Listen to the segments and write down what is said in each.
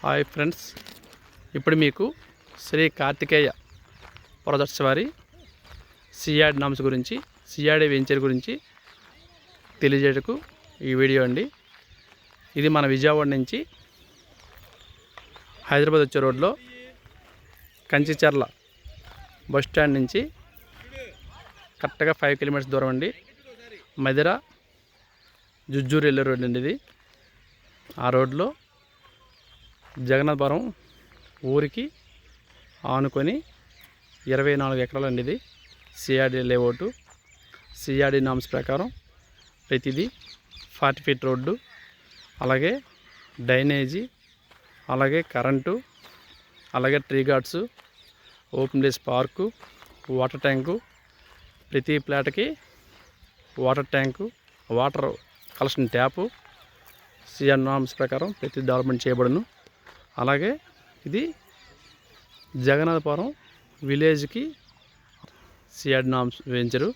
Hi friends, ఇప్పుడు మీకు Shri Karthikeya products వారి సియాడ్ నామ్స్ గురించి, సియాడే వెంచర్ గురించి తెలియజేయటకు ఈ వీడియో అండి. ఇది మన విజయవాడ నుంచి హైదరాబాద్ వచ్చే రోడ్లో కంచిచర్ల బస్ స్టాండ్ నుంచి కరెక్ట్గా 5 కిలోమీటర్స్ దూరం అండి. మదిర జుజ్జూరు వెళ్ళే రోడ్ అండి ఇది. ఆ రోడ్లో జగన్నాథపురం ఊరికి ఆనుకొని 24 ఎకరాలు అండి ఇది. CRD layout. సిఆర్డి నామ్స్ ప్రకారం ప్రతిదీ 40 ఫీట్ రోడ్డు, అలాగే డ్రైనేజీ, అలాగే కరెంటు, అలాగే tree guards, open place park, water tank, ప్రతి ప్లాట్కి water tank, water collection tap CR norms ప్రకారం ప్రతి డెవలప్మెంట్ చేయబడును. అలాగే ఇది జగన్నాథపురం విలేజ్కి సిఆర్ నామ్స్ వెంచరు.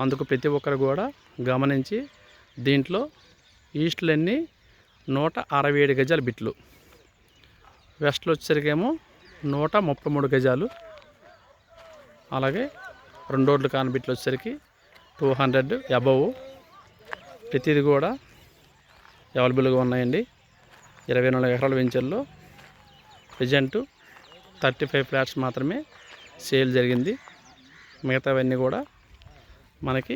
అందుకు ప్రతి ఒక్కరు కూడా గమనించి, దీంట్లో ఈస్ట్లన్నీ 167 గజాల బిట్లు, వెస్ట్లో వచ్చేసరికేమో 133 గజాలు, అలాగే 2 రోడ్లు కాని బిట్లు వచ్చేసరికి 200 అబవ్. ప్రతిది కూడా అవైలబుల్గా ఉన్నాయండి. 24 ఎకరాల వెంచర్లో ప్రజెంట్ 35 ఫ్లాట్స్ మాత్రమే సేల్ జరిగింది. మిగతావన్నీ కూడా మనకి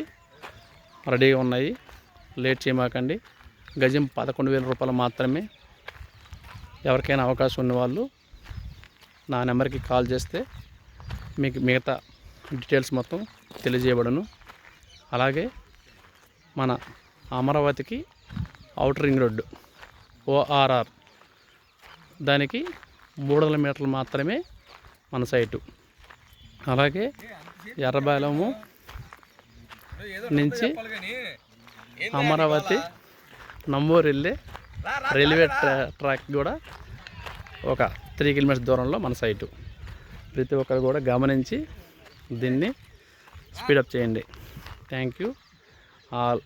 రెడీగా ఉన్నాయి. లేట్ చేయమాకండి. గజం 11,000 రూపాయలు మాత్రమే. ఎవరికైనా అవకాశం ఉన్నవాళ్ళు నా నెంబర్కి కాల్ చేస్తే మీకు మిగతా డీటెయిల్స్ మొత్తం తెలియజేయబడును. అలాగే మన అమరావతికి ఔటర్ రింగ్ రోడ్డు ORR, దానికి 300 మీటర్లు మాత్రమే మన సైటు. అలాగే ఎర్రబాలెము నుంచి అమరావతి నంబూరు వెళ్ళే రైల్వే ట్రాక్ కూడా ఒక 3 కిలోమీటర్స్ దూరంలో మన సైటు. ప్రతి ఒక్కరు కూడా గమనించి దీన్ని స్పీడప్ చేయండి. Thank you all.